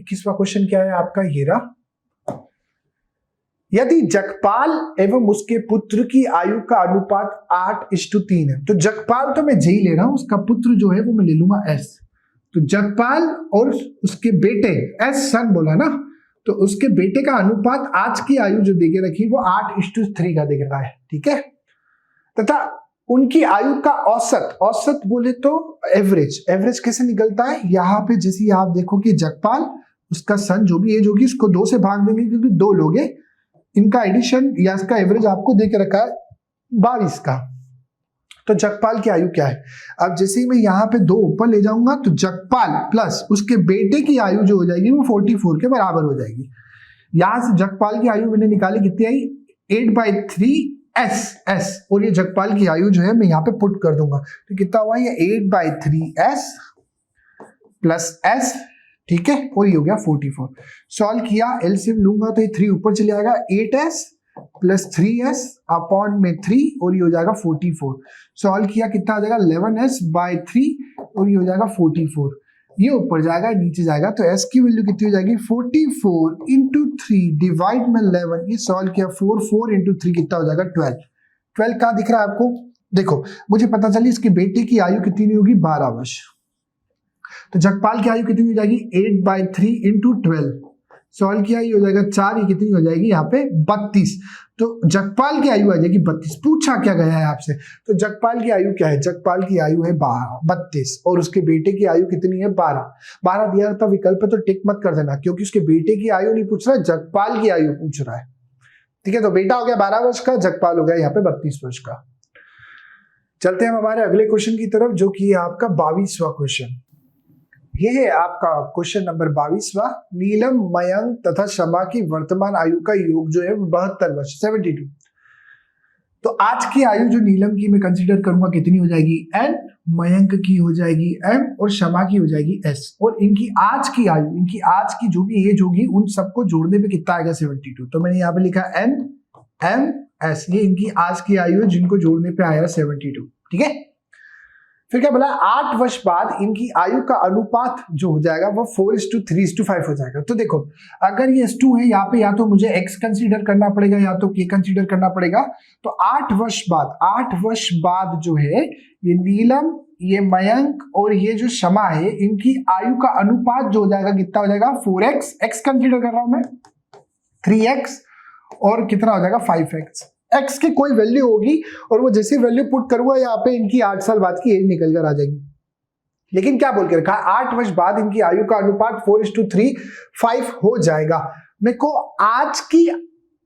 21वां question क्या है आपका, ये रहा। यदि जगपाल एवं उसके पुत्र की आयु का अनुपात 8:3 है, तो जगपाल तो मैं जी ले रहा हूं, उसका पुत्र जो है वो मैं ले लूंगा एस। तो जगपाल और उसके बेटे, एस सन बोला ना, तो उसके बेटे का अनुपात आज की आयु जो देके रखी वो 8:3 का देख रहा है, ठीक है। तथा उनकी आयु का औसत, औसत बोले तो एवरेज, एवरेज कैसे निकलता है, यहाँ पे जैसे आप देखो कि जगपाल उसका सन जो भी एज होगी उसको 2 से भाग देंगे क्योंकि 2 लोग हैं, इनका एडिशन या इसका एवरेज आपको देके रखा है 22 का। तो जगपाल की आयु क्या है, अब जैसे ही मैं यहाँ पे 2 ऊपर ले जाऊंगा तो जगपाल प्लस उसके बेटे की आयु जो हो जाएगी वो 44 के बराबर हो जाएगी। यहां से जगपाल की आयु मैंने निकाली, कितनी आई, 8/3 एस, और ये जगपाल की आयु जो है मैं यहाँ पे पुट कर दूंगा, तो कितना हुआ ये 8/3 एस प्लस एस, ठीक है, और ये हो गया 44। सॉल्व किया, एलसीएम लूंगा तो ये 3 ऊपर चले आएगा, 8s प्लस 3s अपॉन में 3, और ये हो जाएगा 44। सॉल्व किया, कितना आ जाएगा 11s/3, और ये हो जाएगा 44। ये ऊपर जाएगा नीचे जाएगा, तो s की वैल्यू कितनी हो जाएगी 44 इंटू 3 डिवाइड में 11। ये सॉल्व किया, 4 इंटू 3 कितना हो जाएगा 12। 12 कहाँ दिख रहा है आपको, देखो मुझे पता चली इसके बेटे की आयु कितनी होगी 12 वर्ष, तो जगपाल की आयु कितनी हो जाएगी 8/3 इंटू 12। सॉल्व किया, ये हो जाएगा 4, ये कितनी हो जाएगी यहाँ पे 32। तो जगपाल की आयु आ जाएगी 32। पूछा क्या गया है आपसे, तो जगपाल की आयु क्या है, जगपाल की आयु है 32 और उसके बेटे की आयु कितनी है 12। 12 दिया था विकल्प पे, तो टिक मत कर देना क्योंकि उसके बेटे की आयु नहीं पूछ रहा है, जगपाल की आयु पूछ रहा है, ठीक है। तो बेटा हो गया 12 वर्ष का, जगपाल हो गया यहाँ पे 32 वर्ष का। चलते हैं हमारे अगले क्वेश्चन की तरफ, जो कि आपका 22वां क्वेश्चन। ये है आपका क्वेश्चन नंबर 22वां। नीलम, मयंक तथा शमा की वर्तमान आयु का योग जो है 72 वर्ष, 72। तो आज की आयु जो नीलम की मैं कंसीडर करूंगा कितनी हो जाएगी n, मयंक की हो जाएगी m, और शमा की हो जाएगी s, और इनकी आज की आयु, इनकी आज की जो भी एज होगी उन सबको जोड़ने पे कितना आएगा 72। तो मैंने यहाँ पे लिखा n m s, ये इनकी आज की आयु है जिनको जोड़ने पे आया 72, ठीक है। फिर क्या बोला, 8 वर्ष बाद इनकी आयु का अनुपात जो हो जाएगा वो 4:3:5 हो जाएगा। तो देखो अगर ये S2 है, यहाँ पे या तो मुझे X कंसीडर करना पड़ेगा या तो K कंसीडर करना पड़ेगा। तो 8 वर्ष बाद जो है ये नीलम, ये मयंक और ये जो शमा है, इनकी आयु का अनुपात जो हो जाएगा कितना हो जाएगा 4x, X कंसीडर कर रहा हूं मैं, 3x और कितना हो जाएगा 5x। x की कोई वैल्यू होगी और वो जैसी वैल्यू पुट करूंगा यहाँ पे इनकी 8 साल बाद की एज निकल कर आ जाएगी। लेकिन क्या बोल के रखा, 8 वर्ष बाद इनकी आयु का अनुपात 4:3:5 हो जाएगा। मेरे को आज की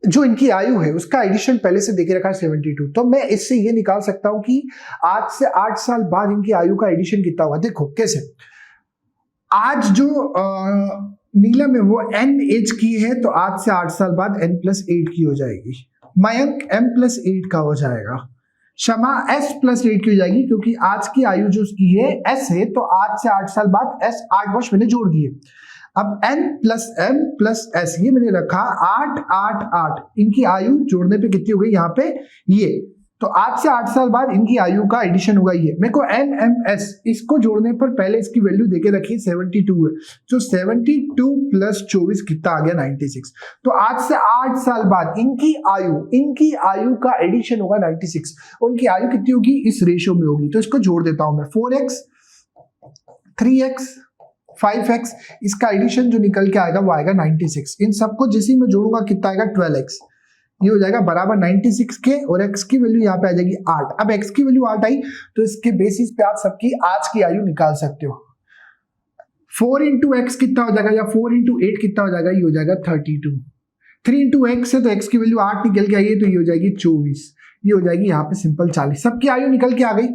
जो इनकी आयु है उसका एडिशन पहले से देखे रखा है 72, तो मैं इससे ये निकाल सकता हूं कि आज से 8 साल बाद इनकी आयु का एडिशन कितना हुआ। देखो कैसे, आज जो नीलम है वो n एज की है, तो आज से 8 साल बाद n+8 की हो जाएगी। मयंक m+8 का हो जाएगा। शमा s+8 की हो जाएगी क्योंकि आज की आयु जो उसकी है s है, तो आज से 8 साल बाद s 8 वर्ष मैंने जोड़ दिए। अब n+m+s ये मैंने रखा 8 8 8, इनकी आयु जोड़ने पे कितनी हो गई यहाँ पे ये, तो आज से 8 साल बाद इनकी आयु का एडिशन होगा ये। मेरे को NMS इसको जोड़ने पर पहले इसकी वैल्यू देके रखी 72 है, तो 72 + 24 कितना आ गया 96। तो आज से 8 साल बाद इनकी आयु का एडिशन होगा 96। उनकी आयु कितनी होगी इस रेशियो में होगी, तो इसको जोड़ देता हूं मैं 4x 3x 5x, इसका एडिशन जो निकल के आएगा वो आएगा 96। इन सबको जैसे मैं जोड़ूंगा कितना आएगा 12x, ये हो जाएगा बराबर 96 के, और x की वैल्यू यहाँ पे आ जाएगी 8। अब x की वैल्यू 8 आई तो इसके बेसिस पे आप सबकी आज की आयु निकाल सकते हो। 4 × x कितना हो जाएगा, या 4 × 8 कितना हो जाएगा, ये हो जाएगा 32। 3 × x है तो x की वैल्यू 8 निकल के आई है, तो ये हो जाएगी 24, ये हो जाएगी यहाँ पे सिंपल 40। सबकी आयु निकल के आ गई।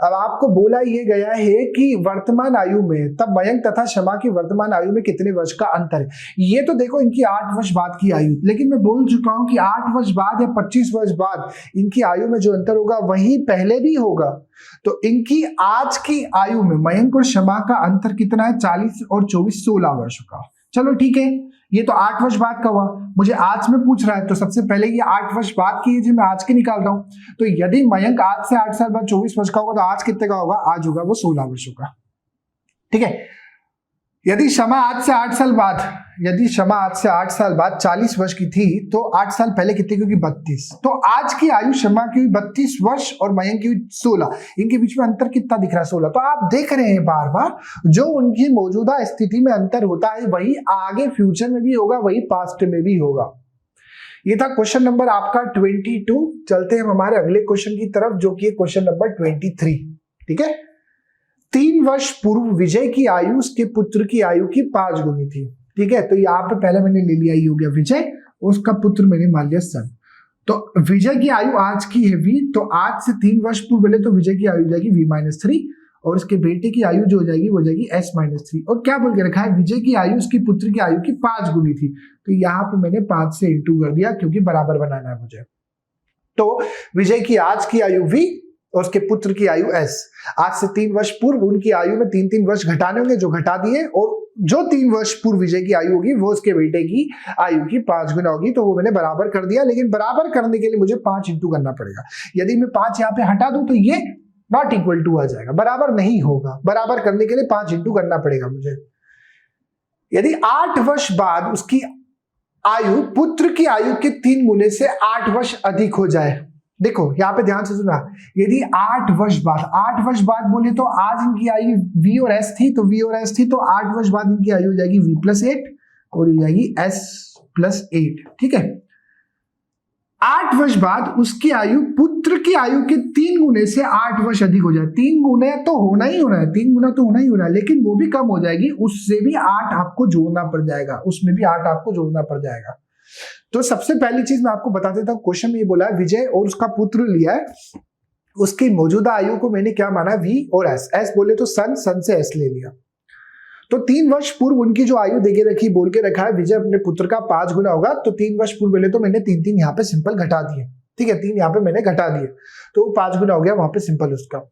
अब आपको बोला ये गया है कि वर्तमान आयु में, तब मयंक तथा शमा की वर्तमान आयु में कितने वर्ष का अंतर है। ये तो देखो इनकी 8 वर्ष बाद की आयु, लेकिन मैं बोल चुका हूं कि 8 वर्ष बाद या 25 वर्ष बाद इनकी आयु में जो अंतर होगा वही पहले भी होगा। तो इनकी आज की आयु में मयंक और शमा का अंतर कितना है, 40 और 24 16 वर्ष का। चलो ठीक है, ये तो 8 वर्ष बाद का हुआ, मुझे आज में पूछ रहा है तो सबसे पहले ये 8 वर्ष बाद की एज मैं आज की निकाल रहा हूं। तो यदि मयंक आज से 8 साल बाद 24 वर्ष का होगा तो आज कितने का होगा, आज होगा वो 16 वर्षों का, ठीक है। यदि क्षमा आज से 8 साल बाद, यदि क्षमा आज से 8 साल बाद 40 वर्ष की थी तो 8 साल पहले कितनी की होगी? 32। तो आज की आयु क्षमा की हुई 32 वर्ष और मयंक की हुई 16। इनके बीच में अंतर कितना दिख रहा है? 16। तो आप देख रहे हैं बार बार जो उनकी मौजूदा स्थिति में अंतर होता है वही आगे फ्यूचर में भी होगा, वही पास्ट में भी होगा। ये था क्वेश्चन नंबर आपका 22। चलते हैं हमारे अगले क्वेश्चन की तरफ जो कि क्वेश्चन नंबर 23। ठीक है। 3 वर्ष पूर्व विजय की आयु उसके पुत्र की आयु की 5 गुनी थी। ठीक है। तो यहाँ पे पहले मैंने ले लिया, ये हो गया विजय, उसका पुत्र मैंने मान लिया सन। तो विजय की आयु आज की है v, तो आज से 3 वर्ष पूर्व बोले तो विजय की आयु हो जाएगी v-3 और उसके बेटे की आयु जो हो जाएगी वो जाएगी s-3। और क्या बोल के रखा है? विजय की आयु उसकी पुत्र की आयु की 5 गुनी थी। तो यहाँ पे मैंने 5 से इंटू कर दिया क्योंकि बराबर बनाना है मुझे। तो विजय की आज की आयु v और उसके पुत्र की आयु s। आज से 3 वर्ष पूर्व उनकी आयु में 3-3 वर्ष घटाने होंगे जो घटा दिए, और जो 3 वर्ष पूर्व विजय की आयु होगी वो उसके बेटे की आयु की 5 गुना होगी। तो वो मैंने बराबर कर दिया, लेकिन बराबर करने के लिए मुझे 5 इंटू करना पड़ेगा। यदि मैं 5 यहाँ पे हटा दूं तो ये नॉट इक्वल टू आ जाएगा, बराबर नहीं होगा। बराबर करने के लिए 5 इंटू करना पड़ेगा मुझे। यदि 8 वर्ष बाद उसकी आयु पुत्र की आयु के 3 गुने से 8 वर्ष अधिक हो जाए, देखो यहाँ पे ध्यान से सुना, यदि 8 वर्ष बाद बोले तो आज इनकी आयु v और s थी, तो v और s थी, तो 8 वर्ष बाद इनकी आयु हो जाएगी v+8 और हो जाएगी s+8। ठीक है। 8 वर्ष बाद उसकी आयु पुत्र की आयु के 3 गुने से 8 वर्ष अधिक हो जाए। 3 गुने तो होना ही होना है, 3 गुना तो होना ही होना है, लेकिन वो भी कम हो जाएगी, उससे भी 8 आपको जोड़ना पड़ जाएगा, उसमें भी 8 आपको जोड़ना पड़ जाएगा। तो सबसे पहली चीज मैं आपको बता देता हूं, क्वेश्चन में ये बोला है विजय और उसका पुत्र लिया है, उसकी मौजूदा आयु को मैंने क्या माना? v और s। s बोले तो सन से s ले लिया। तो 3 वर्ष पूर्व उनकी जो आयु देके रखी, बोल के रखा है विजय अपने पुत्र का 5 गुना होगा, तो 3 वर्ष पूर्व बोले तो मैंने 3 यहाँ पे सिंपल घटा दिए। ठीक है, 3 यहाँ पे मैंने घटा दिए तो 5 गुना हो गया वहां पे सिंपल उसका।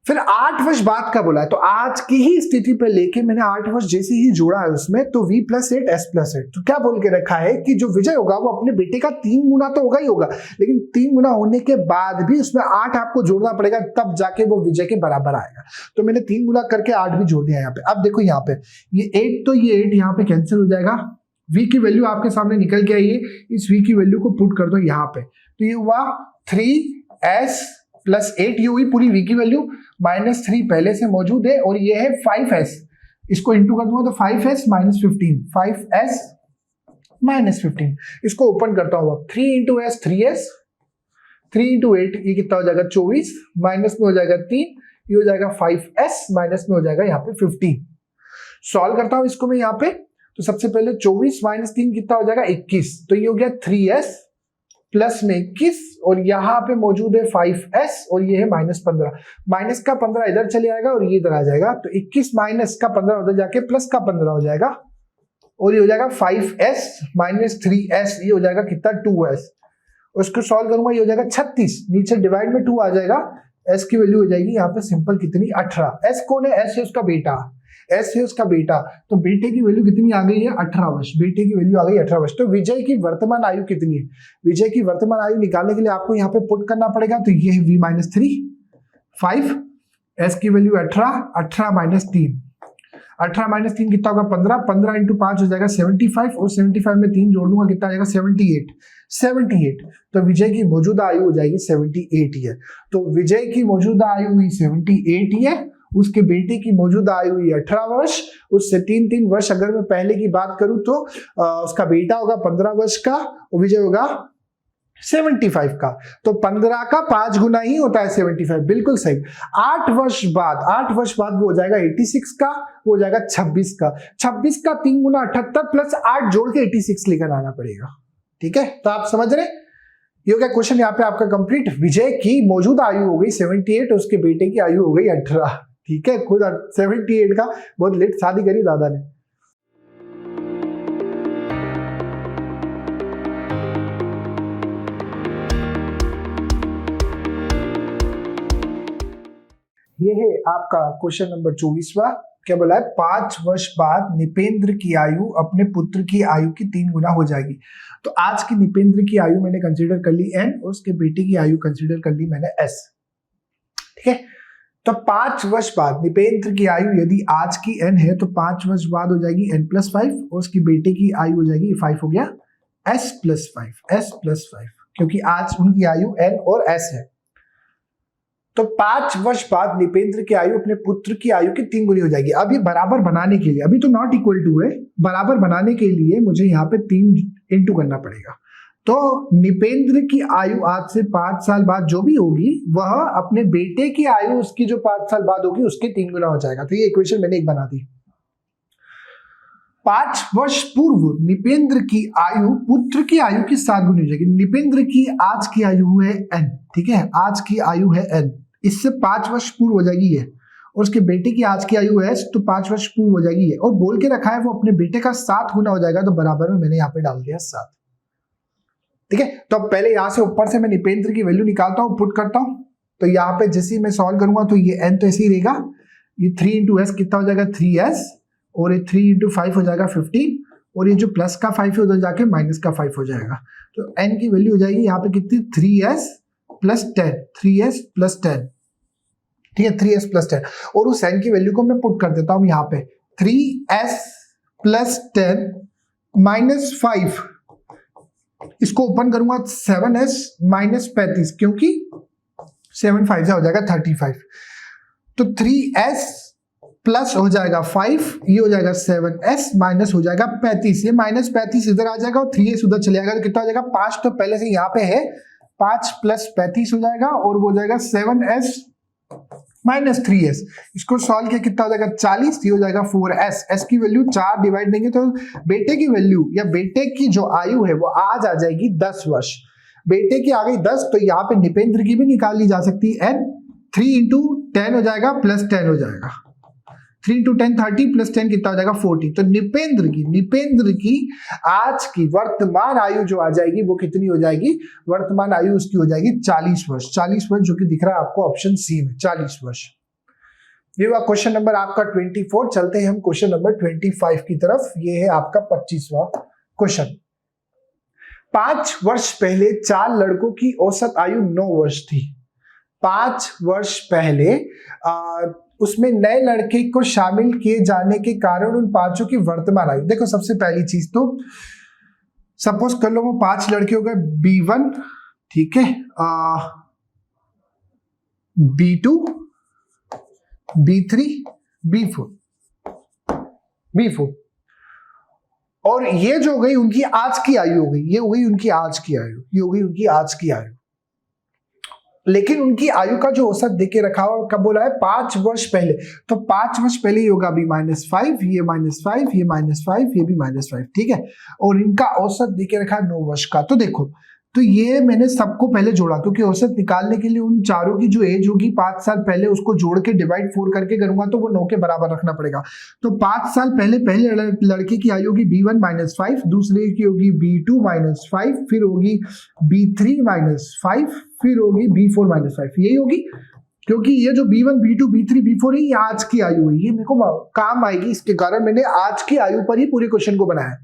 फिर 8 वर्ष बाद का बोला है, तो आज की ही स्थिति पे लेके मैंने 8 वर्ष जैसे ही जोड़ा है उसमें, तो v+8 s+8। तो क्या बोल के रखा है कि जो विजय होगा वो अपने बेटे का 3 गुना तो होगा ही होगा, लेकिन 3 गुना होने के बाद भी उसमें 8 आपको जोड़ना पड़ेगा, तब जाके वो विजय के बराबर आएगा। तो मैंने 3 गुना करके 8 भी जोड़ दिया यहाँ पे। अब देखो यहाँ पे ये 8, तो ये 8 यहाँ पे कैंसिल हो जाएगा, v की वैल्यू आपके सामने निकल के आई है, इस v की वैल्यू को पुट कर दो यहाँ पे, तो ये हुआ 3s+8, ये हुई पूरी v की वैल्यू, -3 पहले से मौजूद है, और ये है 5s, इसको इंटू कर दूंगा तो 5s - 15, 5s - 15, इसको ओपन करता हूं अब, 3 × s 3s, 3 × 8 ये कितना हो जाएगा 24, माइनस में हो जाएगा 3, ये हो जाएगा 5s, माइनस में हो जाएगा यहाँ पे 15। सॉल्व करता हूं इसको मैं यहाँ पे, तो सबसे पहले 24 - 3 कितना हो जाएगा 21, तो ये हो गया 3s प्लस में 21, और यहाँ पे मौजूद है 5s और ये है -15, माइनस का 15 इधर चले आएगा और ये इधर आ जाएगा, तो 21 माइनस का 15 उधर जाके प्लस का 15 हो जाएगा, और ये हो जाएगा 5s - 3s, ये हो जाएगा कितना 2s, उसको सॉल्व करूंगा ये हो जाएगा 36, नीचे डिवाइड में 2 आ जाएगा, s की वैल्यू हो जाएगी यहाँ पे सिंपल कितनी 18। s कौन है? s है उसका बेटा, s है उसका बेटा, तो बेटे की वैल्यू कितनी आ गई है 18 वर्ष, बेटे की वैल्यू आ गई 18 वर्ष। तो विजय की वर्तमान आयु कितनी है? विजय की वर्तमान आयु निकालने के लिए आपको यहाँ पे पुट करना पड़ेगा, तो ये है v-3 5, s की वैल्यू 18, 18 - 3, 18 - 3 कितना होगा 15, 15 × 5 हो जाएगा 75, और 75 में 3 जोड़ दूंगा कितना आ जाएगा 78। तो विजय की मौजूदा आयु हो जाएगी 78 ईयर। तो विजय की मौजूदा आयु हुई 78 ईयर, उसके बेटे की मौजूदा आयु हुई 18 वर्ष, उससे 3 वर्ष अगर मैं पहले की बात करूं तो उसका बेटा होगा 15 वर्ष का और विजय होगा 75 का, तो 15 का 5 गुना ही होता है 75, बिल्कुल सही। 8 वर्ष बाद वो हो जाएगा 86 का, वो हो जाएगा 26 का, 26 का 3 गुना 78 प्लस 8 जोड़ के 86 लेकर आना पड़ेगा। ठीक है, तो आप समझ रहे, ये हो गया क्वेश्चन यहाँ पे आपका कंप्लीट। विजय की मौजूदा आयु हो गई 78, उसके बेटे की आयु हो गई 18। ठीक है, खुद 78 का, बहुत लेट शादी करी दादा ने। ये है आपका क्वेश्चन नंबर 24वां। क्या बोला है? 5 वर्ष बाद निपेंद्र की आयु अपने पुत्र की आयु की 3 गुना हो जाएगी। तो आज की निपेंद्र की आयु मैंने कंसीडर कर ली n, और उसके बेटे की आयु कंसीडर कर ली मैंने s। ठीक है, तो 5 वर्ष बाद निपेंद्र की आयु यदि आज की n है तो 5 वर्ष बाद हो जाएगी n+5 और उसकी बेटे की आयु हो जाएगी 5 हो गया s+5 क्योंकि आज उनकी आयु n और s है। तो 5 वर्ष बाद निपेंद्र की आयु अपने पुत्र की आयु की 3 गुनी हो जाएगी। अब ये बराबर बनाने के लिए, अभी तो नॉट इक्वल टू है, बराबर बनाने के लिए मुझे यहाँ पे 3 इंटू करना पड़ेगा। तो निपेंद्र की आयु आज से 5 साल बाद जो भी होगी वह अपने बेटे की आयु उसकी जो 5 साल बाद होगी उसके 3 गुना हो जाएगा। तो ये इक्वेशन मैंने एक बना दी। 5 वर्ष पूर्व निपेंद्र की आयु पुत्र की आयु की 7 गुनी हो जाएगी। निपेंद्र की आज की आयु है n, ठीक है, आज की आयु है n, इससे 5 वर्ष पूर्व हो जाएगी ये, और उसके बेटे की आज की आयु है तो 5 वर्ष पूर्व हो जाएगी ये, और बोल के रखा है वो अपने बेटे का 7 गुना हो जाएगा, तो बराबर में मैंने यहाँ पे डाल दिया 7। ठीक है, तो अब पहले यहां से ऊपर से मैं निपेंद्र की वैल्यू निकालता हूं, पुट करता हूं। तो यहाँ पे जैसे मैं सॉल्व करूंगा तो ये n तो ऐसे ही रहेगा, ये 3 इंटू एस कितना हो जाएगा 3s, और ये 3 इंटू 5 हो जाएगा 15, और ये जो प्लस का 5 है उधर जाके माइनस का 5 हो जाएगा। तो n की वैल्यू हो जाएगी यहाँ पे कितनी 3s प्लस 10, 3s प्लस 10, ठीक है, 3s प्लस 10, और उस n की वैल्यू को मैं पुट कर देता हूं यहाँ पे 3s प्लस 10 माइनस 5, इसको ओपन करूंगा 7s माइनस 35, क्योंकि 7 5 हो जाएगा 35, तो 3s प्लस हो जाएगा 5, ये हो जाएगा 7s माइनस हो जाएगा 35, ये माइनस 35 इधर आ जाएगा और 3s उधर चले जाएगा, तो कितना हो जाएगा 5 तो पहले से यहाँ पे है, 5 प्लस 35 हो जाएगा, और वो हो जाएगा 7s माइनस 3s, इसको सॉल्व किया कितना हो जाएगा 40, ये हो जाएगा 4s, s की वैल्यू 4 डिवाइड देंगे तो बेटे की वैल्यू या बेटे की जो आयु है वो आज आ जाएगी 10 वर्ष। बेटे की आ गई 10, तो यहाँ पे निपेंद्र की भी निकाल ली जा सकती है n, 3 इंटू 10 हो जाएगा प्लस 10 हो जाएगा, 3 इंटू 10 30 प्लस 10 कितना हो जाएगा 40। तो निपेंद्र की आज की वर्तमान आयु जो आ जाएगी वो कितनी हो जाएगी, वर्तमान आयु उसकी हो जाएगी 40 वर्ष, 40 वर्ष जो कि दिख रहा है आपको ऑप्शन सी में 40 वर्ष। ये हुआ क्वेश्चन नंबर आपका 24। चलते हैं हम क्वेश्चन नंबर 25 की तरफ। ये है आपका 25वां क्वेश्चन। 5 वर्ष पहले 4 लड़कों की औसत आयु 9 वर्ष थी। 5 वर्ष पहले उसमें नए लड़के को शामिल किए जाने के कारण उन 5 की वर्तमान आयु, देखो सबसे पहली चीज तो सपोज कर लो वो 5 लड़के हो गए B1, ठीक है, B2, B3, B4, और ये जो हो गई उनकी आज की आयु हो गई, ये हो गई उनकी आज की आयु, ये हो गई उनकी आज की आयु। लेकिन उनकी आयु का जो औसत देके रखा हुआ कब बोला है 5 वर्ष पहले, तो 5 वर्ष पहले ये होगा -5, ये -5, ये -5, ये भी -5, ठीक है, और इनका औसत देके रखा है 9 वर्ष का। तो देखो, तो ये मैंने सबको पहले जोड़ा क्योंकि औसत निकालने के लिए उन चारों की जो एज होगी 5 साल पहले उसको जोड़ के डिवाइड 4 करके करूंगा तो वो 9 के बराबर रखना पड़ेगा। तो 5 साल पहले लड़के की आयु होगी B1 -5, दूसरे की होगी B2 -5, फिर होगी B3 -5, फिर होगी B4 -5, यही होगी, क्योंकि ये जो B1, B2, B3, B4 है ये आज की आयु है, ये मेरे को काम आएगी, इसके कारण मैंने आज की आयु पर ही पूरे क्वेश्चन को बनाया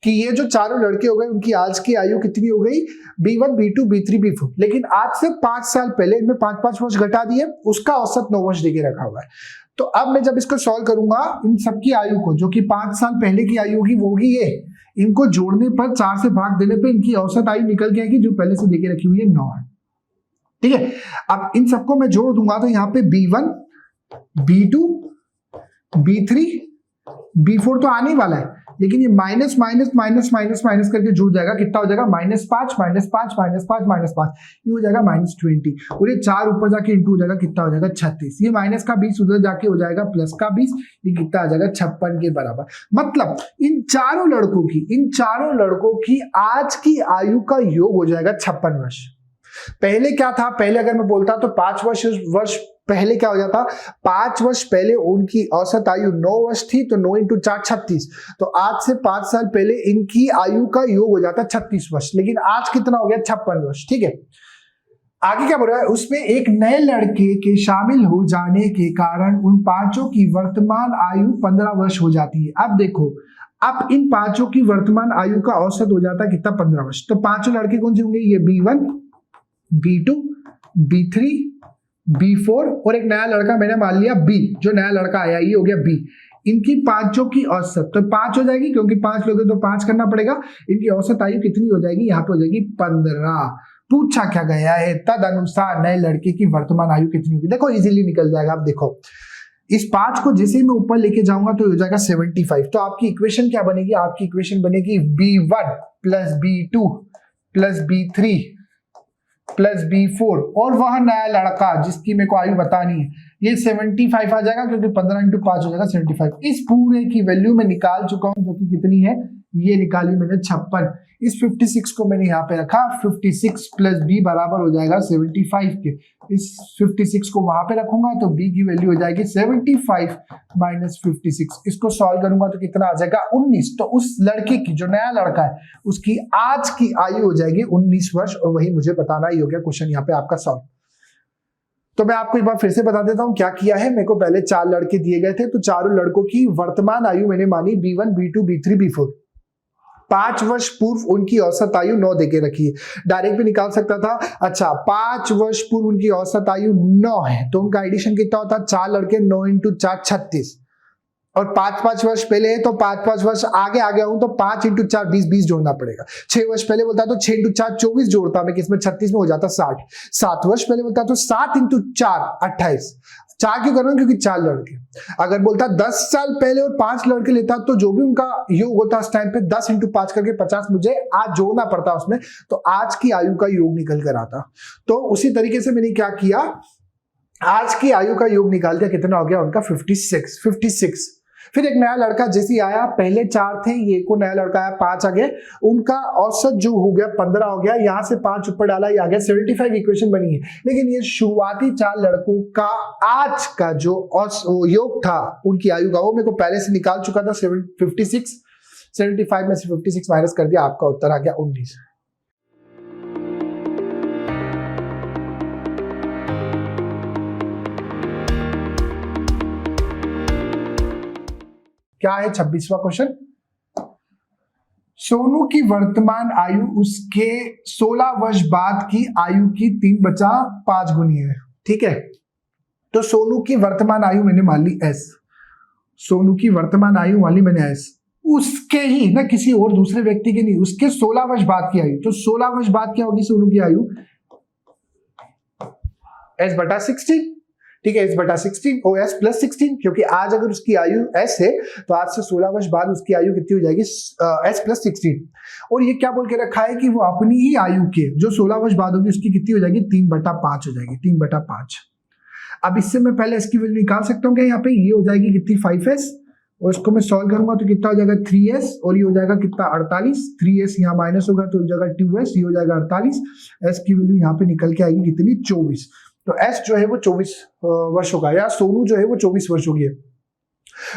कि ये जो चारों लड़के हो गए उनकी आज की आयु कितनी हो गई B1, B2, B3, B4, लेकिन आज से 5 साल पहले इनमें 5-5 वर्ष घटा दिए, उसका औसत 9 वर्ष देके रखा हुआ है। तो अब मैं जब इसको सॉल्व करूंगा इन सबकी आयु को, जो कि 5 साल पहले की आयु होगी वो होगी ये, इनको जोड़ने पर 4 से भाग देने पर इनकी औसत आयु निकल के आएगी जो पहले से देके रखी हुई है 9 है, ठीक है। अब इन सबको मैं जोड़ दूंगा तो यहाँ पे B1, B2, B3, B4 तो आने वाला है, लेकिन ये minus minus minus minus minus करके जुड़ जाएगा, कितना हो जाएगा -5, -5, -5, -5, ये हो जाएगा -20, और ये 4 ऊपर जाके इंटू हो जाएगा, कितना हो जाएगा 36, ये माइनस का 20 उधर जाके हो जाएगा प्लस का 20, ये कितना आ जाएगा 56 के बराबर। मतलब इन चारों लड़कों की आज की आयु का योग हो जाएगा 56 वर्ष। पहले क्या था, पहले अगर मैं बोलता तो 5 वर्ष पहले क्या हो जाता, 5 वर्ष पहले उनकी औसत आयु 9 वर्ष थी, तो 9 × 4 36, तो आज से 5 साल पहले इनकी आयु का योग हो जाता 36 वर्ष, लेकिन आज कितना हो गया 56 वर्ष, ठीक है। आगे क्या बोल रहा है, उसमें एक नए लड़के के शामिल हो जाने के कारण उन 5 की वर्तमान आयु 15 वर्ष हो जाती है। अब देखो, अब इन 5 की वर्तमान आयु का औसत हो जाता है कितना 15 वर्ष, तो 5 लड़के कौन से होंगे, ये B1, B2, B3, B4 और एक नया लड़का मैंने मान लिया B, जो नया लड़का आया ये हो गया B। इनकी पांचों की औसत तो 5 हो जाएगी, क्योंकि 5 लोग हैं तो 5 करना पड़ेगा। इनकी औसत आयु कितनी हो जाएगी, यहाँ पे हो जाएगी 15। पूछा क्या गया है, तद अनुसार नए लड़के की वर्तमान आयु कितनी होगी। देखो इजीली निकल जाएगा। आप देखो इस 5 को जैसे ही मैं ऊपर लेके जाऊंगा तो हो जाएगा 75। तो आपकी इक्वेशन क्या बनेगी, आपकी इक्वेशन बनेगी B1 plus B2 plus B3 plus B4 और वह नया लड़का जिसकी मेरे को आयु बतानी है, ये 75 आ जाएगा, क्योंकि 15 × 5 हो जाएगा 75। इस पूरे की वैल्यू मैं निकाल चुका हूं, जो कि कितनी है, ये निकाली मैंने 56। इस 56 को मैंने यहाँ पे रखा, 56 प्लस B बराबर हो जाएगा 75 के। इस 56 को वहां पे रखूंगा तो B की वैल्यू हो जाएगी 75 माइनस 56। इसको सॉल्व करूंगा तो कितना आ जाएगा 19। तो उस लड़के की, जो नया लड़का है, उसकी आज की आयु हो जाएगी 19 वर्ष, और वही मुझे बताना ही हो गया क्वेश्चन यहाँ पे आपका सॉल्व। तो मैं आपको एक बार फिर से बता देता हूं क्या किया है। मेरे को पहले 4 लड़के दिए गए थे, तो चारों लड़कों की वर्तमान आयु मैंने मानी B1 B2 B3 B4। 5 वर्ष पूर्व उनकी औसत आयु 9 देके रखी है, डायरेक्ट भी निकाल सकता था। अच्छा 5 वर्ष पूर्व उनकी औसत आयु 9 है, तो उनका एडिशन कितना होता है, 4 लड़के 9 × 4 36, और 5-5 वर्ष पहले है तो 5-5 वर्ष आगे आ गया हूं तो 5 × 4 20 जोड़ना पड़ेगा। 6 वर्ष पहले बोलता तो 6 × 4 24 जोड़ता मैं, किसमें 36 में हो जाता 60। 7 वर्ष पहले बोलता तो 7 × 4 28। 4 क्यों कर रहा हूं, क्योंकि 4 लड़के। अगर बोलता 10 साल पहले और 5 लड़के लेता तो जो भी उनका योग होता उस टाइम पे 10 × 5 करके 50 मुझे आज जोड़ना पड़ता उसमें, तो आज की आयु का योग निकल कर आता। तो उसी तरीके से मैंने क्या किया, आज की आयु का योग निकाल दिया, कितना हो गया उनका 56। फिर एक नया लड़का जैसे आया, पहले 4 थे, ये को नया लड़का आया 5 आ गए, उनका औसत जो हो गया 15 हो गया, यहां से 5 ऊपर डाला, ये आ गया 75 इक्वेशन बनी है। लेकिन ये शुरुआती 4 लड़कों का आज का जो योग था उनकी आयु का, वो मेरे को पहले से निकाल चुका था 56। 75 में से 56 माइनस कर दिया, आपका उत्तर आ गया 19। क्या है 26वां क्वेश्चन, सोनू की वर्तमान आयु उसके 16 वर्ष बाद की आयु की 3/5 गुनी है। ठीक है, तो सोनू की वर्तमान आयु मैंने मान ली S, सोनू की वर्तमान आयु मान ली मैंने S, उसके ही ना, किसी और दूसरे व्यक्ति के नहीं, उसके 16 वर्ष बाद की आयु। तो 16 वर्ष बाद क्या होगी सोनू की आयु, S/16। ठीक है, S/16 और S + 16, क्योंकि आज अगर उसकी आयु S है तो आज से 16 वर्ष बाद उसकी आयु कितनी हो जाएगी, S + 16। और ये क्या बोल के रखा है कि वो अपनी ही आयु के जो 16 वर्ष बाद होगी उसकी कितनी हो जाएगी, 3/5 हो जाएगी, 3/5। अब इससे मैं पहले इसकी वैल्यू निकाल सकता हूँ क्या, यहाँ पे ये हो जाएगी कितनी 5S, और इसको मैं सॉल्व करूंगा तो कितना हो जाएगा 3S, और ये हो जाएगा कितना 48। 3S यहाँ माइनस होगा तो हो जाएगा 2S, ये हो जाएगा 48। S की वैल्यू यहाँ पे निकल के आएगी कितनी 24। तो S जो है वो 24 वर्ष होगा, या सोनू जो है वो 24 वर्ष होगी।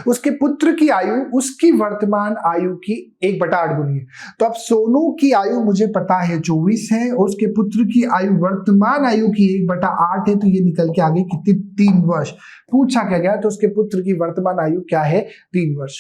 उसके पुत्र की आयु उसकी वर्तमान आयु की 1/8 गुनी है। तो अब सोनू की आयु मुझे पता है 24 है, और उसके पुत्र की आयु वर्तमान आयु की 1/8 है, तो ये निकल के आ गई कितनी 3 वर्ष। पूछा क्या गया, तो उसके पुत्र की वर्तमान आयु क्या है, 3 वर्ष।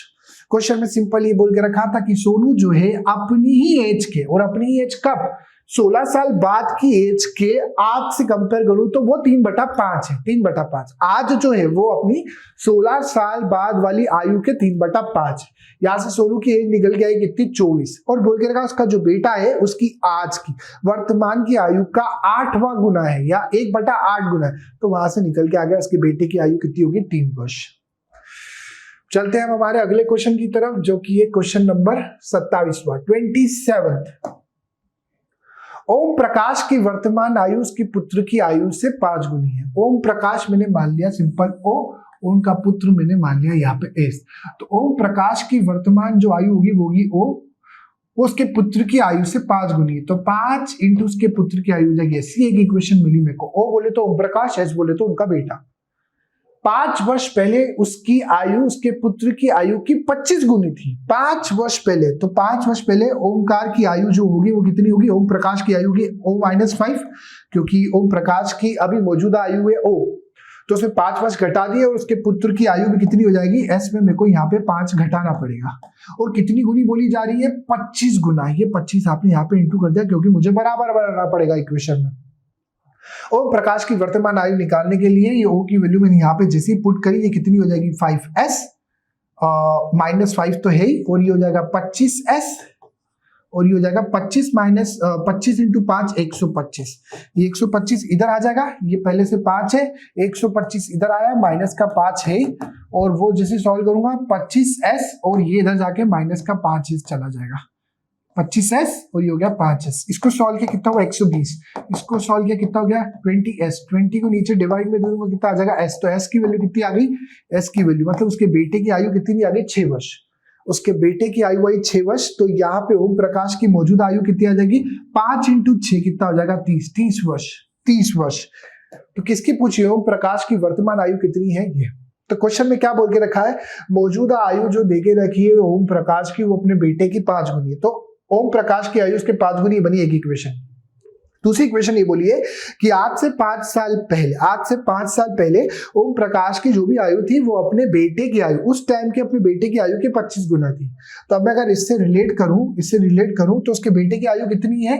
क्वेश्चन में सिंपल ये बोल के रखा था कि सोनू जो है अपनी ही एज के, और अपनी ही एज कब, 16 साल बाद की एज के आज से कंपेयर करूं तो वो 3/5 है, 3/5। आज जो है वो अपनी 16 साल बाद वाली आयु के 3/5 है। यहां से सोनू की एज निकल के आई कितनी 24, और बोल के रखा उसका जो बेटा है उसकी आज की वर्तमान की आयु का 8वां गुना है, या 1/8 गुना है, तो वहां से निकल के आ गया उसके बेटे की आयु कितनी होगी, 3 वर्ष। चलते हैं हम हमारे अगले क्वेश्चन की तरफ, जो कि है क्वेश्चन नंबर 27वां, 27। ओम प्रकाश की वर्तमान आयु उसकी पुत्र की आयु से 5 गुनी है। ओम प्रकाश मैंने मान लिया सिंपल O, उनका पुत्र मैंने मान लिया यहाँ पे S। तो ओम प्रकाश की वर्तमान जो आयु होगी वो होगी O, उसके पुत्र की आयु से 5 गुनी है, तो 5 × उसके पुत्र की आयु हो जाएगी। ऐसी एक इक्वेशन मिली मेरे को, O बोले तो ओम प्रकाश, S बोले तो उनका बेटा। 5 वर्ष पहले उसकी आयु उसके पुत्र की आयु की 25 गुनी थी, 5 वर्ष पहले। तो 5 वर्ष पहले ओमकार की आयु जो होगी वो कितनी होगी, ओम प्रकाश की आयु होगी O-5, क्योंकि ओम प्रकाश की अभी मौजूदा आयु है O, तो उसमें 5 वर्ष घटा दिए, और उसके पुत्र की आयु भी कितनी हो जाएगी, S में मेरे को यहाँ पे 5 घटाना पड़ेगा। और कितनी गुनी बोली जा रही है, 25 गुना। ये 25 आपने यहाँ पे इंटू कर दिया, क्योंकि मुझे बराबर बनाना पड़ेगा इक्वेशन में। ओम प्रकाश की वर्तमान आयु निकालने के लिए ये ओ की वैल्यू मैंने यहाँ पे जैसे ही पुट करी, ये कितनी हो जाएगी 5s -5 तो है ही, और ये हो जाएगा 25s, और ये हो जाएगा 25 माइनस 25 इंटू 5 125। ये 125 इधर आ जाएगा, ये पहले से 5 है, 125 इधर आया, माइनस का 5 है, और वो जैसे सॉल्व करूंगा 25s, और ये इधर जाके माइनस का 5s चला जाएगा, 25s और ये हो गया 5s। इसको सॉल्व किया कितना हुआ 120, इसको सॉल्व किया कितना हो गया 20s, 20 को नीचे डिवाइड में दूंगा कितना आ जाएगा s, तो s की वैल्यू कितनी आ गई, s की वैल्यू मतलब उसके बेटे की आयु कितनी आ गई 6 वर्ष, उसके बेटे की आयु आई 6 वर्ष। तो यहाँ पे ओम प्रकाश की मौजूदा आयु कितनी आ जाएगी 5 इंटू 6 कितना हो जाएगा 30 वर्ष, 30 वर्ष। तो किसकी पूछी ओम प्रकाश की वर्तमान आयु कितनी है ये, तो क्वेश्चन में क्या बोल के रखा है, मौजूदा आयु जो देके रखी है ओम प्रकाश की वो अपने बेटे की 5 गुनी है, तो ओम प्रकाश की आयु उसके 5 गुनी बनी एक इक्वेशन। दूसरी इक्वेशन ये बोलिए कि आज से 5 साल पहले ओम प्रकाश की जो भी आयु थी वो अपने बेटे की आयु, उस टाइम के अपने बेटे की आयु के 25 गुना थी। तो अब मैं अगर इससे रिलेट करूं तो उसके बेटे की आयु कितनी है,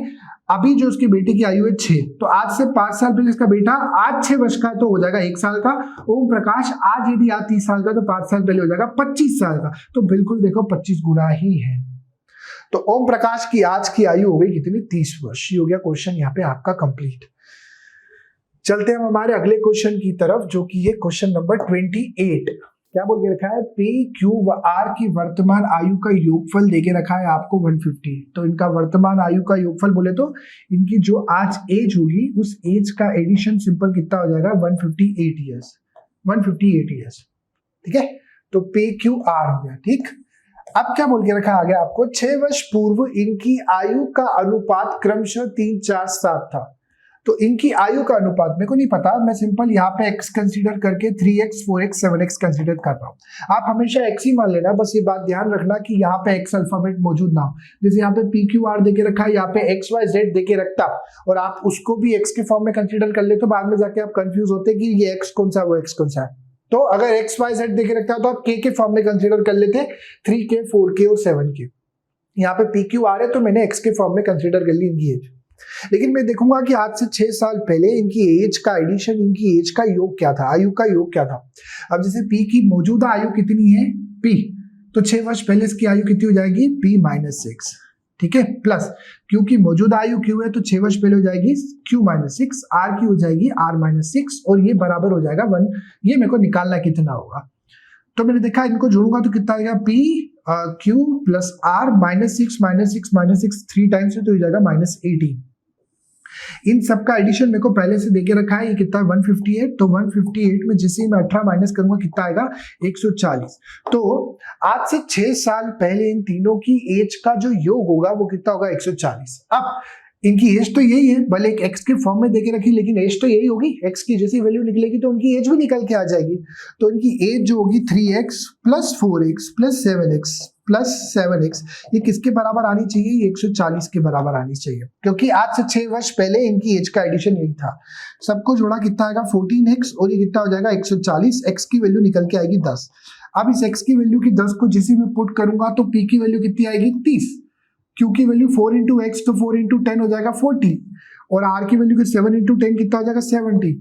अभी जो उसके बेटे की आयु है 6, तो आज से 5 साल पहले इसका बेटा आज 6 वर्ष का तो हो जाएगा 1 साल का, ओम प्रकाश आज यदि आज 30 साल का तो 5 साल पहले हो जाएगा 25 साल का, तो बिल्कुल देखो 25 गुना ही है। तो ओम प्रकाश की आज की आयु हो गई कितनी 30 वर्ष। ये हो गया क्वेश्चन यहाँ पे आपका कंप्लीट। चलते हैं हमारे अगले क्वेश्चन की तरफ जो कि ये क्वेश्चन नंबर 28। क्या बोल के रखा है, पी क्यू व आर की वर्तमान आयु का योगफल देके रखा है आपको 150। तो इनका वर्तमान आयु का योगफल बोले तो इनकी जो आज एज होगी उस एज का एडिशन सिंपल कितना हो जाएगा 158 ईयर्स, 158 ईयर्स। ठीक है, तो पी क्यू आर हो गया। ठीक, अब क्या बोल के रखा आ गया आपको 6 वर्ष पूर्व इनकी आयु का अनुपात क्रमशः 3, 4, 7 था। तो इनकी आयु का अनुपात मेरे को नहीं पता, मैं सिंपल यहाँ पे x कंसीडर करके 3x, 4x, 7x कंसीडर कर रहा हूँ। आप हमेशा x ही मान लेना, बस ये बात ध्यान रखना कि यहाँ पे x अल्फाबेट मौजूद ना हो। जैसे यहाँ पे पी क्यू आर देके रखा है, यहाँ पे x y z देके रखता और आप उसको भी x के फॉर्म में कंसीडर कर ले तो बाद में जाके आप कंफ्यूज होते कि ये x कौन सा है वो x कौन सा है। तो अगर x y z देके रखता है तो आप k के फॉर्म में कंसीडर कर लेते 3k, 4k और 7k। यहाँ पे पी क्यू आर है तो मैंने x के फॉर्म में कंसीडर कर ली इनकी एज। लेकिन मैं देखूंगा कि आज से 6 साल पहले इनकी एज का एडिशन, इनकी एज का योग क्या था, आयु का योग क्या था। अब जैसे p की मौजूदा आयु कितनी है p, तो 6 वर्ष पहले इसकी आयु कितनी हो जाएगी p-6। ठीक है, प्लस क्यू की मौजूदा आयु q है तो 6 वर्ष पहले हो जाएगी q-6, r की हो जाएगी r-6 और ये बराबर हो जाएगा 1। ये मेरे को निकालना कितना होगा, तो मैंने देखा इनको जोड़ूंगा तो कितना आएगा p q plus r -6 3 times है तो हो जाएगा -18। इन सबका एडिशन मेरे को पहले से देके रखा है, ये कितना 158। तो 158 में जैसे ही मैं 18 माइनस करूंगा कितना आएगा 140। तो आज से 6 साल पहले इन तीनों की एज का जो योग होगा वो कितना होगा 140। अब इनकी एज तो यही है, भले एक एक्स के फॉर्म में देके रखी लेकिन एज तो यही होगी, एक्स की जैसी वैल्यू निकलेगी तो उनकी एज भी निकल के आ जाएगी। तो इनकी एज जो होगी 3x plus 4x plus 7x plus 7x, ये किसके बराबर आनी चाहिए, ये 140 के बराबर आनी चाहिए, क्योंकि आज से 6 वर्ष पहले इनकी एज का एडिशन यही था। सबको जोड़ा कितना आएगा 14x और ये कितना हो जाएगा 140। x की वैल्यू निकल के आएगी 10। अब इस x की वैल्यू की 10 को जिस में पुट करूंगा तो p की वैल्यू कितनी आएगी 30, q की वैल्यू 4 इंटू एक्स तो 4 इंटू 10 हो जाएगा 40 और r की वैल्यू 7 इंटू 10 कितना हो जाएगा 70।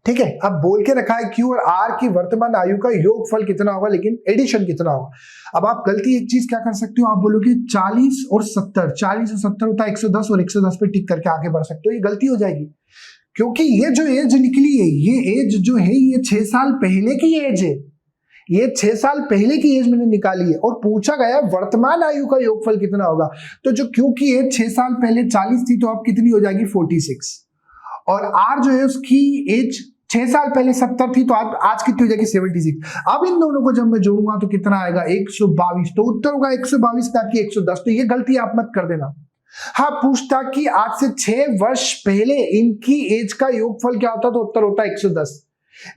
ठीक है, अब बोल के रखा है q और r की वर्तमान आयु का योगफल कितना होगा, लेकिन एडिशन कितना होगा। अब आप गलती एक चीज क्या कर सकते हो, आप बोलोगे 40 और 70, 40 और 70 होता है 110 और 110 पे टिक करके आगे बढ़ सकते हो, ये गलती हो जाएगी क्योंकि ये जो एज निकली है, ये एज जो है ये 6 साल पहले की एज है, ये 6 साल पहले की एज मैंने निकाली है और पूछा गया वर्तमान आयु का योगफल कितना होगा। तो जो क्यू की एज 6 साल पहले 40 थी तो अब कितनी हो जाएगी 46 और आर जो है उसकी एज 6 साल पहले 70 थी तो आज कितनी हो जाएगी 76। अब इन दोनों को जब मैं जोड़ूंगा तो कितना आएगा 122, तो उत्तर होगा 122 ताकि 110। तो ये गलती आप मत कर देना। हाँ, पूछता कि आज से 6 वर्ष पहले इनकी एज का योगफल क्या होता तो उत्तर होता 110।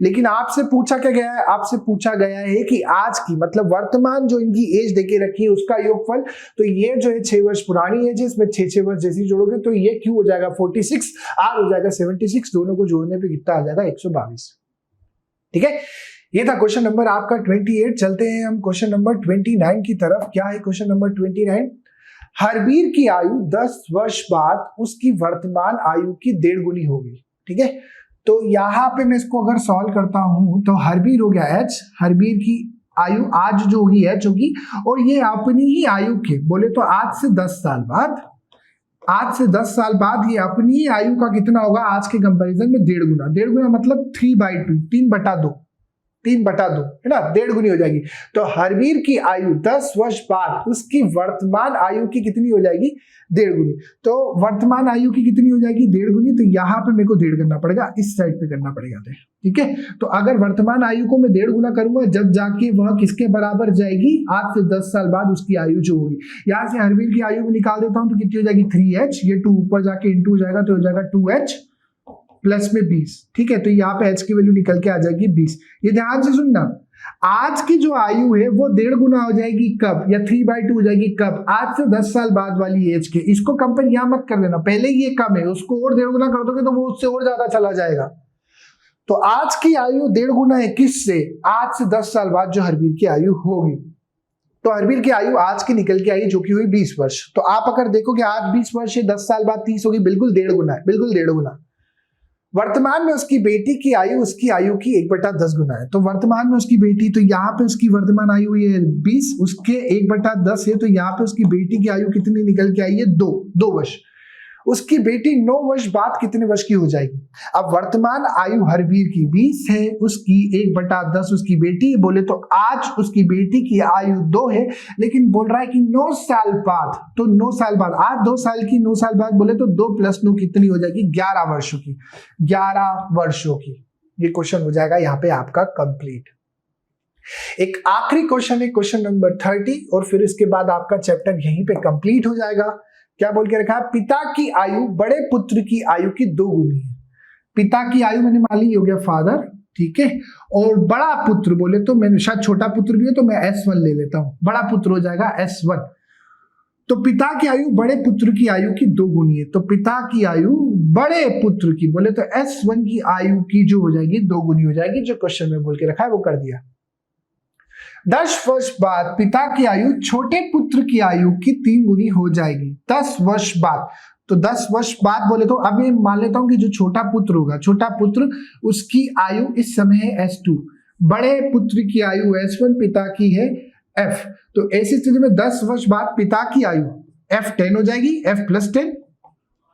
लेकिन आपसे पूछा क्या गया है, आपसे पूछा गया है कि आज की मतलब वर्तमान जो इनकी एज देके रखी है उसका योगफल। तो ये जो है 6 वर्ष पुरानी एज है, इसमें 6 वर्ष जैसी जोड़ोगे तो ये क्यू हो जाएगा 46, आर हो जाएगा 76, दोनों को जोड़ने पे कितना आ जाएगा 122। ठीक है, ये था क्वेश्चन नंबर आपका 28। चलते हैं हम क्वेश्चन नंबर 29 की तरफ। क्या है क्वेश्चन नंबर 29, हरवीर की आयु 10 वर्ष बाद उसकी वर्तमान आयु की 1.5 गुनी होगी। ठीक है, तो यहां पे मैं इसको अगर सॉल्व करता हूं तो हरवीर हो गया एच, हरवीर की आयु आज जो होगी एच होगी, और ये अपनी ही आयु के बोले तो आज से 10 साल बाद, आज से 10 साल बाद ये अपनी ही आयु का कितना होगा आज के कंपैरिजन में 1.5 गुना। 1.5 गुना मतलब 3/2, 3/2, 3/2 है ना, 1.5 गुनी हो जाएगी। तो हरवीर की आयु 10 वर्ष बाद उसकी वर्तमान आयु की कितनी हो जाएगी, 1.5 गुनी। तो वर्तमान आयु की कितनी हो जाएगी, 1.5 गुनी। तो यहाँ पे मेरे को 1.5 करना पड़ेगा, इस साइड पे करना पड़ेगा। ठीक है, तो अगर वर्तमान आयु को मैं 1.5 गुना करूंगा जब जाके वह किसके बराबर जाएगी, आज से 10 साल बाद उसकी आयु जो होगी। यहाँ से हरवीर की आयु में निकाल देता हूं तो कितनी हो जाएगी 3h, ये 2 ऊपर जाके इंटू हो जाएगा तो हो जाएगा 2h प्लस में 20। ठीक है, तो यहाँ पे h की वैल्यू निकल के आ जाएगी 20। ये ध्यान से सुनना, आज की जो आयु है वो 1.5 गुना हो जाएगी कब, या 3/2 हो जाएगी कब, आज से 10 साल बाद वाली एज के। इसको कंपेयर यहाँ मत कर देना, पहले ये कम है, उसको और 1.5 गुना कर दोगे तो वो उससे और ज्यादा चला जाएगा। तो आज की आयु 1.5 गुना है किससे, आज से 10 साल बाद जो हरवीर की आयु होगी। तो हरवीर की आयु आज की निकल के आई जो कि हुई 20 वर्ष। तो आप अगर देखोगे आज 20 वर्ष है, 10 साल बाद 30 होगी, बिल्कुल 1.5 गुना है, बिल्कुल 1.5 गुना। वर्तमान में उसकी बेटी की आयु उसकी आयु की 1/10 गुना है। तो वर्तमान में उसकी बेटी, तो यहाँ पे उसकी वर्तमान आयु ये 20, उसके 1/10 है, तो यहाँ पे उसकी बेटी की आयु कितनी निकल के आई है, 2 वर्ष। उसकी बेटी 9 वर्ष बाद कितने वर्ष की हो जाएगी। अब वर्तमान आयु हरवीर की 20 है, उसकी 1/10 उसकी बेटी, बोले तो आज उसकी बेटी की आयु 2 है, लेकिन बोल रहा है कि 9 साल बाद, तो 9 साल बाद, आज 2 साल की, 9 साल बाद बोले तो 2 + 9 कितनी हो जाएगी, 11 वर्षों की, 11 वर्षों की। ये क्वेश्चन हो जाएगा यहाँ पे आपका कंप्लीट। एक आखिरी क्वेश्चन है, क्वेश्चन नंबर 30, और फिर इसके बाद आपका चैप्टर यहीं पे कंप्लीट हो जाएगा। क्या बोल के रखा है, पिता की आयु बड़े पुत्र की आयु की 2 गुनी है। पिता की आयु मैंने मान ली हो गया फादर, ठीक है, और बड़ा पुत्र बोले तो मैंने शायद छोटा पुत्र भी है तो मैं S1 ले लेता हूं, बड़ा पुत्र हो जाएगा S1। तो पिता की आयु बड़े पुत्र की आयु की 2 गुनी है। तो पिता की आयु बड़े पुत्र की बोले तो S1 की आयु की जो हो जाएगी 2 गुनी हो जाएगी। जो क्वेश्चन में बोल के रखा है वो कर दिया। 10 वर्ष बाद पिता की आयु छोटे पुत्र की आयु की 3 गुनी हो जाएगी। 10 वर्ष बाद, तो 10 वर्ष बाद बोले तो अब मैं मान लेता हूं कि जो छोटा पुत्र होगा, छोटा पुत्र उसकी आयु इस समय है S2, बड़े पुत्र की आयु S1, पिता की है F। तो ऐसी स्थिति में 10 वर्ष बाद पिता की आयु F10 हो जाएगी, F + 10,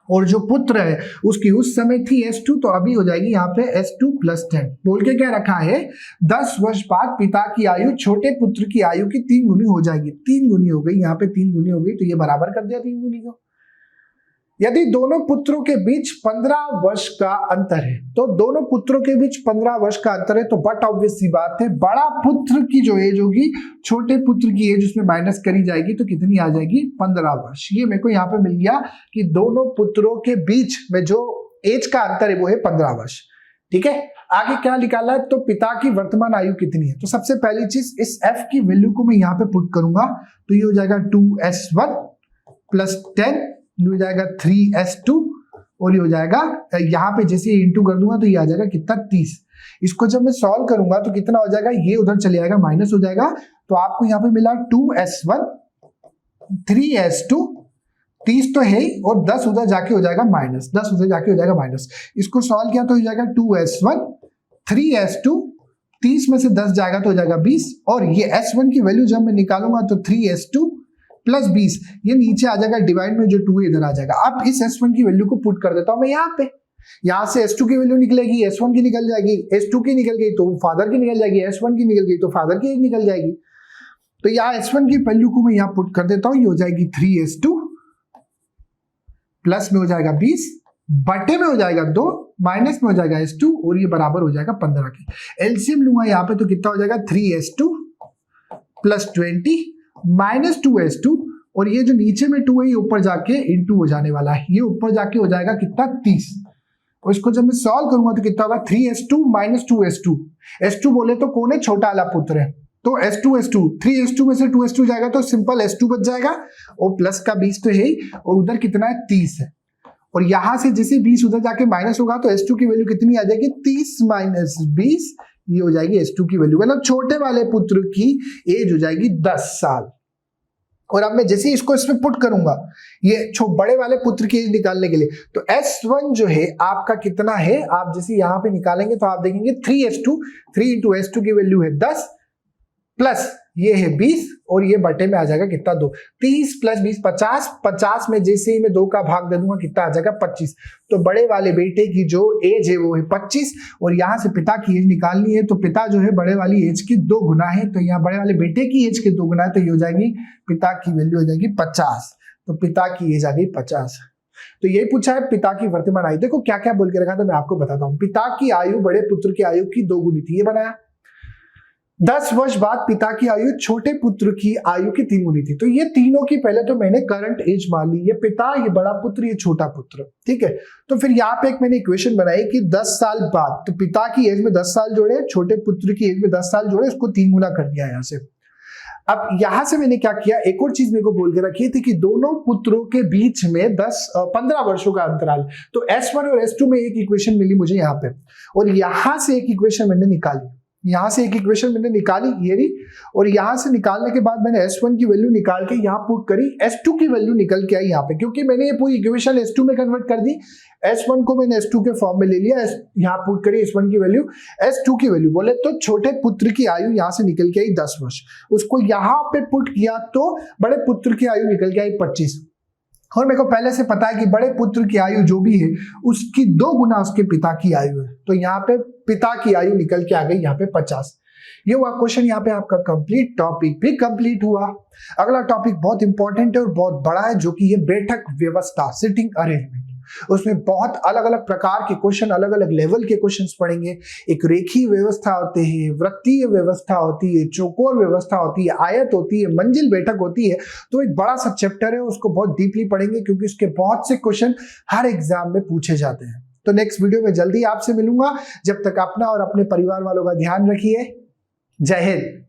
और जो पुत्र है उसकी उस समय थी S2, तो अभी हो जाएगी यहाँ पे S2 + 10। बोल के क्या रखा है, 10 वर्ष बाद पिता की आयु छोटे पुत्र की आयु की 3 गुनी हो जाएगी। 3 गुनी हो गई, यहाँ पे 3 गुनी हो गई, तो ये बराबर कर दिया 3 गुनी को। यदि दोनों पुत्रों के बीच 15 वर्ष का अंतर है, तो दोनों पुत्रों के बीच 15 वर्ष का अंतर है, तो बट ऑब्वियस सी बात है बड़ा पुत्र की जो एज होगी छोटे पुत्र की एज उसमें माइनस करी जाएगी, तो कितनी आ जाएगी, 15 वर्ष। ये मेरे को यहाँ पे मिल गया कि दोनों पुत्रों के बीच में जो एज का अंतर है वो है 15 वर्ष। ठीक है, आगे क्या निकाला है, तो पिता की वर्तमान आयु कितनी है। तो सबसे पहली चीज इस F की वैल्यू को मैं यहाँ पे पुट करूंगा, तो ये हो जाएगा 2S1 + 10, ये हो जाएगा 3S2, और ये हो जाएगा यहाँ पे जैसे इंटू कर दूंगा तो ये आ जाएगा कितना, 30। इसको जब मैं सॉल्व करूंगा तो कितना हो जाएगा, ये उधर चले जाएगा, माइनस हो जाएगा। तो आपको यहाँ पे मिला 2S1 3S2, 30 तो है ही, और 10 उधर जाके हो जाएगा माइनस, 10 उधर जाके हो जाएगा माइनस। इसको सॉल्व किया तो हो जाएगा 2S1 3S2, 30 में से 10 जाएगा तो हो जाएगा 20, और ये S1 की वैल्यू जब मैं निकालूंगा तो 3S2 + 20, ये नीचे आ जाएगा, डिवाइड में जो 2 इधर आ जाएगा। अब इस S1 की वैल्यू को पुट कर देता हूं मैं यहाँ पे, यहाँ से S2 की वैल्यू निकलेगी, S1 की निकल जाएगी, S2 की निकल गई तो फादर की निकल जाएगी, S1 की निकल गई तो फादर की निकल जाएगी। तो यहाँ S1 की वैल्यू को मैं यहाँ पुट कर देता हूँ, ये हो जाएगी 3S2, प्लस में हो जाएगा 20, बटे में हो जाएगा 2, माइनस में हो जाएगा S2, और ये बराबर हो जाएगा 15 के। एलसीएम लूंगा यहाँ पे तो कितना हो जाएगा, 3S2 + 20 - 2S2, और ये जो नीचे में 2 है ये ऊपर जाके इंटू हो जाने वाला है, ये ऊपर जाके हो जाएगा कितना, 30। और इसको जब मैं सॉल्व करूंगा तो कितना होगा, 3S2 - 2S2। S2 बोले तो कौन है, छोटा वाला पुत्र है, तो S2 3S2 में से 2S2 जाएगा तो सिंपल S2 बच जाएगा, और प्लस का 20 तो है ही, और उधर कितना है, 30 है। और यहां से जैसे 20 उधर जाके माइनस होगा तो S2 की वैल्यू कितनी आ जाएगी, 30 - 20, ये हो जाएगी S2 की वैल्यू, मतलब छोटे वाले पुत्र की एज हो जाएगी 10 साल। और अब मैं जैसे ही इसको इसमें पुट करूंगा ये बड़े वाले पुत्र की एज निकालने के लिए, तो S1 जो है आपका कितना है, आप जैसे यहां पे निकालेंगे तो आप देखेंगे 3S2, 3 इंटू S2 की वैल्यू है 10 प्लस ये है 20 और ये बटे में आ जाएगा कितना 2, 30 प्लस 20 50, 50 में जैसे ही मैं 2 का भाग दे दूंगा कितना आ जाएगा 25। तो बड़े वाले बेटे की जो एज है वो है 25 और यहाँ से पिता की एज निकालनी है, तो पिता जो है बड़े वाली एज की 2 गुना है, तो यहाँ बड़े वाले बेटे की एज के 2 गुना है, तो ये हो जाएगी पिता की वैल्यू हो जाएगी 50। तो पिता की एज आ गई 50। तो यही पूछा है पिता की वर्तमान आयु। देखो क्या क्या बोल के रखा था मैं आपको बताता हूँ। पिता की आयु बड़े पुत्र की आयु की 2 गुनी थी, ये बनाया। 10 वर्ष बाद पिता की आयु छोटे पुत्र की आयु की 3 गुनी थी। तो ये तीनों की पहले तो मैंने करंट एज मान ली, ये पिता, ये बड़ा पुत्र, ये छोटा पुत्र, ठीक है। तो फिर यहाँ पे एक मैंने इक्वेशन बनाई कि 10 साल बाद, तो पिता की एज में 10 साल जोड़े, छोटे पुत्र की एज में 10 साल जोड़े, इसको 3 गुना कर दिया यहाँ से। अब यहां से मैंने क्या किया, एक और चीज मेरे को बोल के रखी थी कि दोनों पुत्रों के बीच में 15 वर्षों का अंतराल। तो S1 और S2 में एक इक्वेशन मिली मुझे यहाँ पे, और यहां से एक इक्वेशन मैंने निकाली, यहां से एक इक्वेशन मैंने निकाली ये रही, और यहां से निकालने के बाद मैंने S1 की वैल्यू निकाल के यहां पुट करी, S2 की वैल्यू निकल के आई यहाँ पे, क्योंकि मैंने ये पूरी इक्वेशन S2 में कन्वर्ट कर दी। S1 को मैंने S2 के फॉर्म में ले लिया, यहाँ पुट करी S1 की वैल्यू, S2 की वैल्यू बोले तो छोटे पुत्र की आयु यहाँ से निकल के आई 10 वर्ष, उसको यहाँ पे पुट किया तो बड़े पुत्र की आयु निकल के आई 25। और मेरे को पहले से पता है कि बड़े पुत्र की आयु जो भी है उसकी 2 गुना उसके पिता की आयु है, तो यहाँ पे पिता की आयु निकल के आ गई यहाँ पे 50। ये हुआ क्वेश्चन, यहाँ पे आपका कंप्लीट टॉपिक भी कंप्लीट हुआ। अगला टॉपिक बहुत इंपॉर्टेंट है और बहुत बड़ा है, जो कि ये बैठक व्यवस्था, सिटिंग अरेंजमेंट। उसमें बहुत अलग अलग प्रकार के क्वेश्चन, अलग अलग लेवल के क्वेश्चंस पढ़ेंगे। एक रेखीय व्यवस्था होते हैं, वृत्तीय व्यवस्था होती है, चौकोर व्यवस्था होती है, आयत होती है, मंजिल बैठक होती है। तो एक बड़ा सा चैप्टर है, उसको बहुत डीपली पढ़ेंगे क्योंकि उसके बहुत से क्वेश्चन हर एग्जाम में पूछे जाते हैं। तो नेक्स्ट वीडियो में जल्दी आपसे मिलूंगा। जब तक अपना और अपने परिवार वालों का ध्यान रखिए। जय हिंद।